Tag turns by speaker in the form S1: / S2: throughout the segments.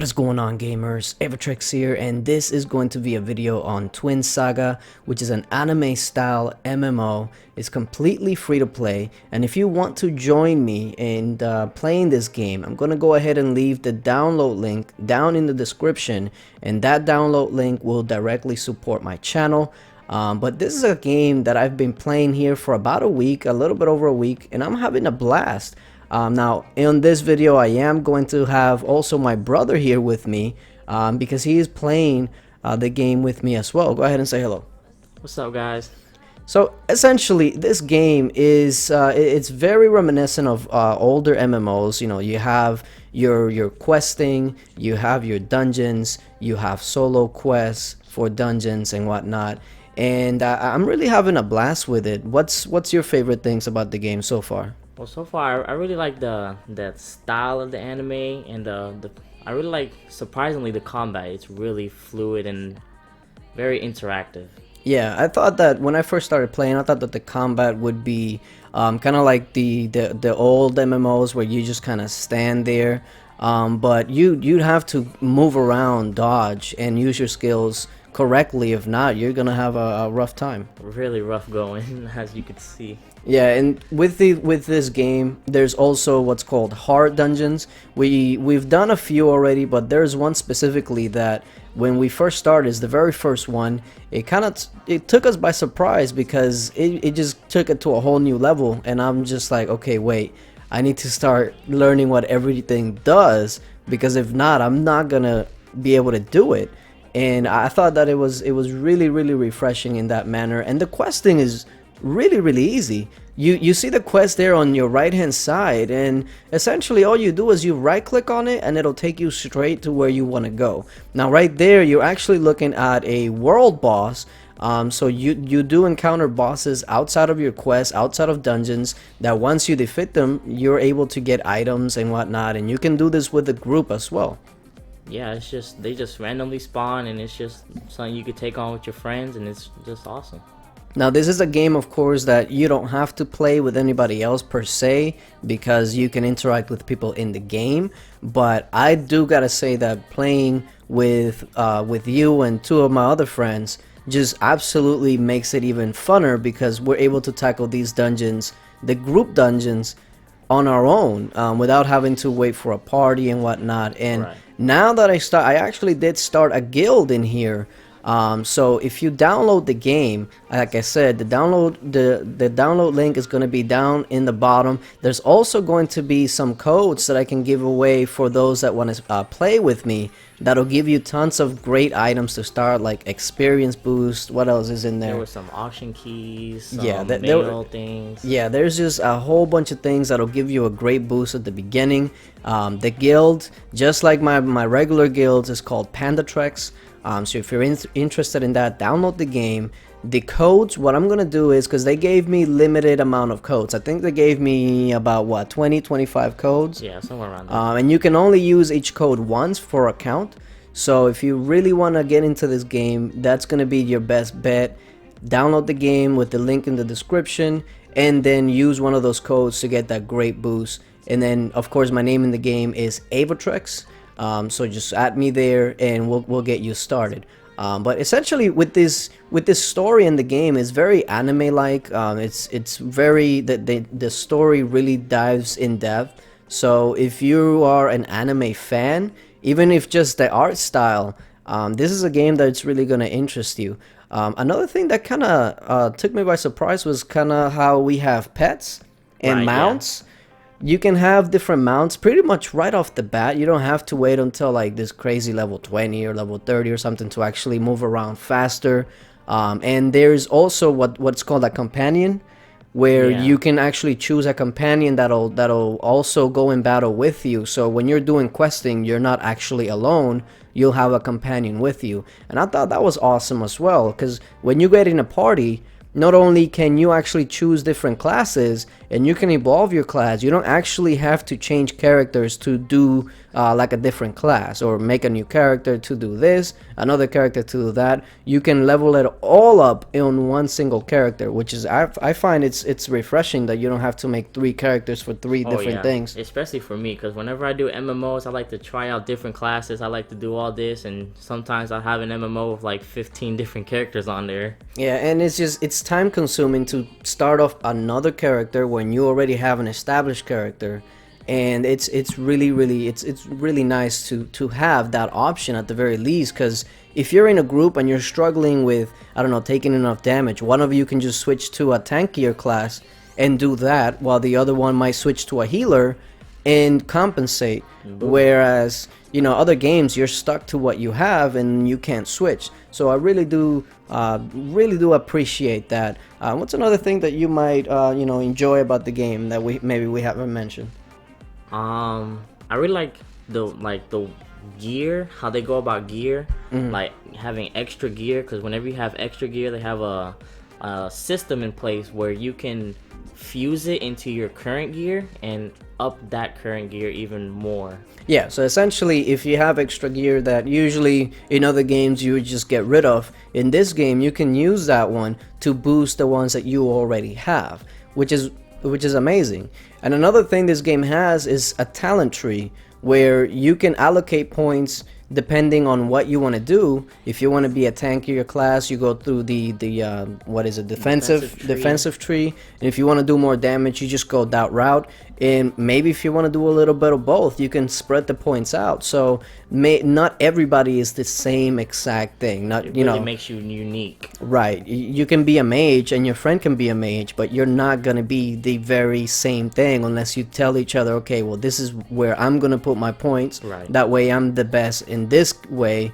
S1: What is going on, gamers? Aevatrex here, and this is going to be a video on TwinSaga, which is an anime style MMO. It's completely free to play, and if you want to join me in playing this game, I'm going to go ahead and leave the download link down in the description, and that download link will directly support my channel. But this is a game that I've been playing here for about a week, a little bit over a week, and I'm having a blast. Now in this video I am going to have also my brother here with me because he is playing the game with me as well. Go ahead and say hello.
S2: What's up, guys?
S1: So essentially this game is it's very reminiscent of older MMOs. You know, you have your questing, you have your dungeons, you have solo quests for dungeons and whatnot, and I'm really having a blast with it. What's your favorite things about the game so far?
S2: Well, so far I really like the style of the anime, and I really like, surprisingly, the combat. It's really fluid and very interactive.
S1: Yeah, I thought that when I first started playing, I thought that the combat would be kind of like the old MMOs where you just kind of stand there, but you'd have to move around, dodge, and use your skills correctly. If not, you're gonna have a rough time.
S2: Really rough going, as you could see.
S1: Yeah, and with this game, there's also what's called hard dungeons. We've done a few already, but there's one specifically that when we first started, is the very first one. It took us by surprise because it just took it to a whole new level, and I'm just like, okay, wait, I need to start learning what everything does, because if not, I'm not gonna be able to do it. And I thought that it was really refreshing in that manner, and the questing is really easy. You see the quest there on your right hand side, and essentially all you do is you right click on it and it'll take you straight to where you want to go. Now right there you're actually looking at a world boss. So you do encounter bosses outside of your quest, outside of dungeons, that once you defeat them, you're able to get items and whatnot, and you can do this with a group as well.
S2: Yeah, it's just, they just randomly spawn, and it's just something you could take on with your friends, and it's just awesome.
S1: Now this is a game, of course, that you don't have to play with anybody else per se, because you can interact with people in the game. But I do gotta say that playing with you and two of my other friends just absolutely makes it even funner, because we're able to tackle these dungeons, the group dungeons, on our own, without having to wait for a party and whatnot. And
S2: Right.
S1: now that I actually did start a guild in here. So if you download the game, like I said, the download link is going to be down in the bottom. There's also going to be some codes that I can give away for those that want to play with me. That'll give you tons of great items to start, like experience boost. What else is in there?
S2: There were some auction keys, some
S1: Yeah,
S2: mail things.
S1: Yeah, there's just a whole bunch of things that'll give you a great boost at the beginning. The guild, just like my regular guilds, is called Pandatrex. So if you're interested in that, download the game. The codes, what I'm gonna do is, because they gave me limited amount of codes, I think they gave me about what, 20-25 codes.
S2: Yeah, somewhere around there.
S1: And you can only use each code once for account. So if you really want to get into this game, that's gonna be your best bet. Download the game with the link in the description, and then use one of those codes to get that great boost. And then of course my name in the game is Aevatrex. So just add me there and we'll get you started. But essentially with this story in the game is very anime like. It's very, the story really dives in depth. So if you are an anime fan, even if just the art style, this is a game that's really gonna interest you. Another thing that kind of took me by surprise was kind of how we have pets and
S2: Right,
S1: mounts. You can have different mounts pretty much right off the bat. You don't have to wait until like this crazy level 20 or level 30 or something to actually move around faster. And there's also what's called a companion, where you can actually choose a companion that'll also go in battle with you. So when you're doing questing, you're not actually alone. You'll have a companion with you. And I thought that was awesome as well, because when you get in a party, not only can you actually choose different classes and you can evolve your class, you don't actually have to change characters to do like a different class or make a new character to do this. another character to do that. You can level it all up in one single character, which is I find it's refreshing that you don't have to make 3 characters for 3 different things.
S2: Especially for me, because whenever I do MMOs, I like to try out different classes. I like to do all this, and sometimes I have an MMO with like 15 different characters on there.
S1: Yeah, and it's time consuming to start off another character when you already have an established character, and it's really nice to have that option at the very least, because if you're in a group and you're struggling with, I don't know, taking enough damage, one of you can just switch to a tankier class and do that, while the other one might switch to a healer and compensate. Whereas, you know, other games, you're stuck to what you have and you can't switch. So I really do appreciate that. What's another thing that you might you know, enjoy about the game that we haven't mentioned?
S2: I really like the gear, how they go about gear, like having extra gear, because whenever you have extra gear, they have a system in place where you can fuse it into your current gear and up that current gear even more.
S1: Yeah, so essentially, if you have extra gear that usually in other games you would just get rid of, in this game you can use that one to boost the ones that you already have, which is amazing. And another thing this game has is a talent tree where you can allocate points depending on what you want to do. If you want to be a tankier class, you go through the what is it, defensive tree, and if you want to do more damage, you just go that route. And maybe if you want to do a little bit of both, you can spread the points out. So not everybody is the same exact thing. Not,
S2: It
S1: you
S2: really
S1: know,
S2: makes you unique.
S1: right. You can be a mage and your friend can be a mage, but you're not going to be the very same thing unless you tell each other, okay, well, this is where I'm going to put my points.
S2: Right.
S1: That way I'm the best in this way.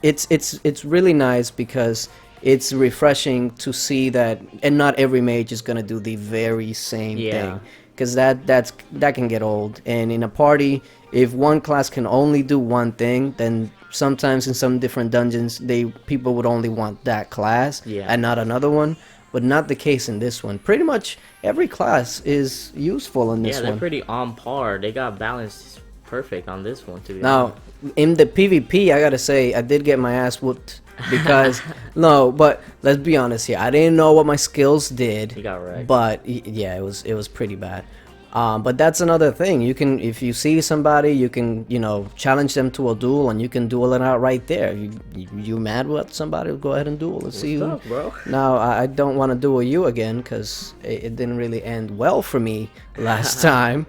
S1: It's really nice because it's refreshing to see that, and not every mage is going to do the very same thing. Because that can get old. And in a party, if one class can only do one thing, then sometimes in some different dungeons, people would only want that class and not another one. But not the case in this one. Pretty much every class is useful in this one.
S2: Yeah, they're pretty on par. They got balanced perfect on this one, to be
S1: Now,
S2: honest.
S1: in the PvP, I gotta say, I did get my ass whooped because no, but let's be honest here. I didn't know what my skills did.
S2: You got wrecked.
S1: But yeah, it was pretty bad. But that's another thing. You can, if you see somebody, you can, you know, challenge them to a duel, and you can duel it out right there. You mad with somebody? Go ahead and duel. Let's see who.
S2: What's up, bro?
S1: Now I don't want to duel you again because it didn't really end well for me last time.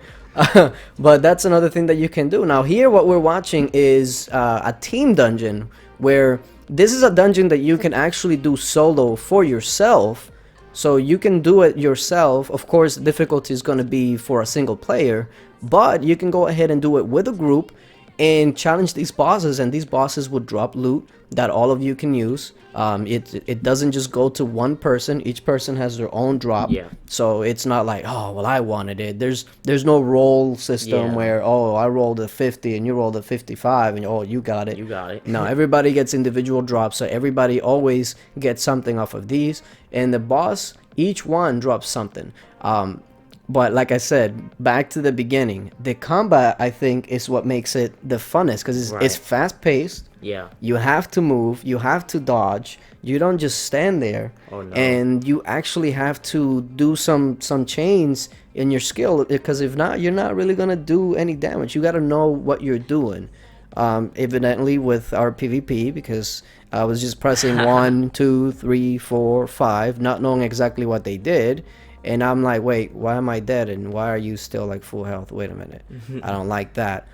S1: But that's another thing that you can do. Now here, what we're watching is a team dungeon, where this is a dungeon that you can actually do solo for yourself. So you can do it yourself. Of course, difficulty is going to be for a single player, but you can go ahead and do it with a group and challenge these bosses, and these bosses would drop loot that all of you can use. It doesn't just go to one person. Each person has their own drop.
S2: Yeah.
S1: So it's not like, oh, well, I wanted it. There's no roll system where, oh, I rolled a 50 and you rolled a 55 and oh, you got it.
S2: You got it.
S1: No, everybody gets individual drops, so everybody always gets something off of these. And the boss, each one drops something. But like I said, back to the beginning, the combat, I think, is what makes it the funnest, because it's fast-paced.
S2: Yeah.
S1: You have to move, you have to dodge, you don't just stand there.
S2: Oh, no.
S1: And you actually have to do some chains in your skill, because if not, you're not really going to do any damage. You got to know what you're doing. Evidently with our PvP, because I was just pressing 1, 2, 3, 4, 5, not knowing exactly what they did. And I'm like, wait, why am I dead? And why are you still like full health? Wait a minute. I don't like that.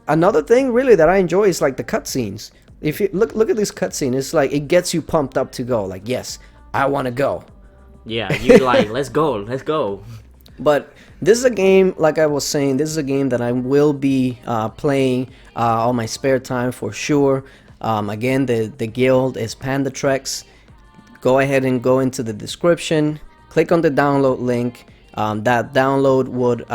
S1: Another thing really that I enjoy is like the cutscenes. If you look at this cutscene, it's like it gets you pumped up to go. Like, yes, I want to go.
S2: Yeah, you're like, let's go.
S1: But this is a game, like I was saying, this is a game that I will be playing on my spare time for sure. Again, the guild is Pandatrex. Go ahead and go into the description. Click on the download link. That download would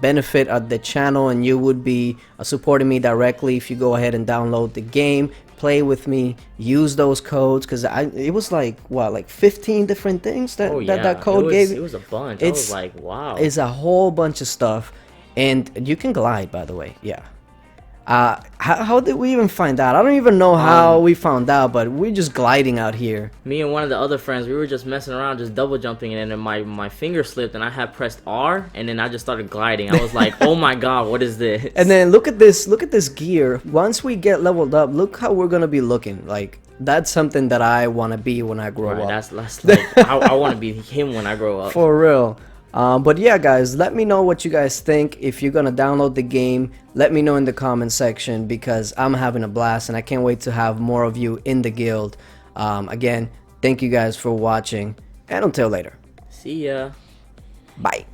S1: benefit the channel, and you would be supporting me directly if you go ahead and download the game, play with me, use those codes, because it was like what, like 15 different things that that code gave.
S2: It was a bunch. I was like, wow.
S1: It's a whole bunch of stuff, and you can glide, by the way. Yeah. How did we even find out? I don't even know how we found out, but we're just gliding out here.
S2: Me and one of the other friends, we were just messing around, just double jumping, and then my finger slipped, and I had pressed R, and then I just started gliding. I was like, oh my god, what is this?
S1: And then look at this gear. Once we get leveled up, look how we're gonna be looking. Like, that's something that I want to be when I grow up.
S2: That's like, I want to be him when I grow up.
S1: For real. But yeah, guys, let me know what you guys think. If you're gonna download the game, let me know in the comment section, because I'm having a blast and I can't wait to have more of you in the guild. Again, thank you guys for watching, and until later.
S2: See ya.
S1: Bye.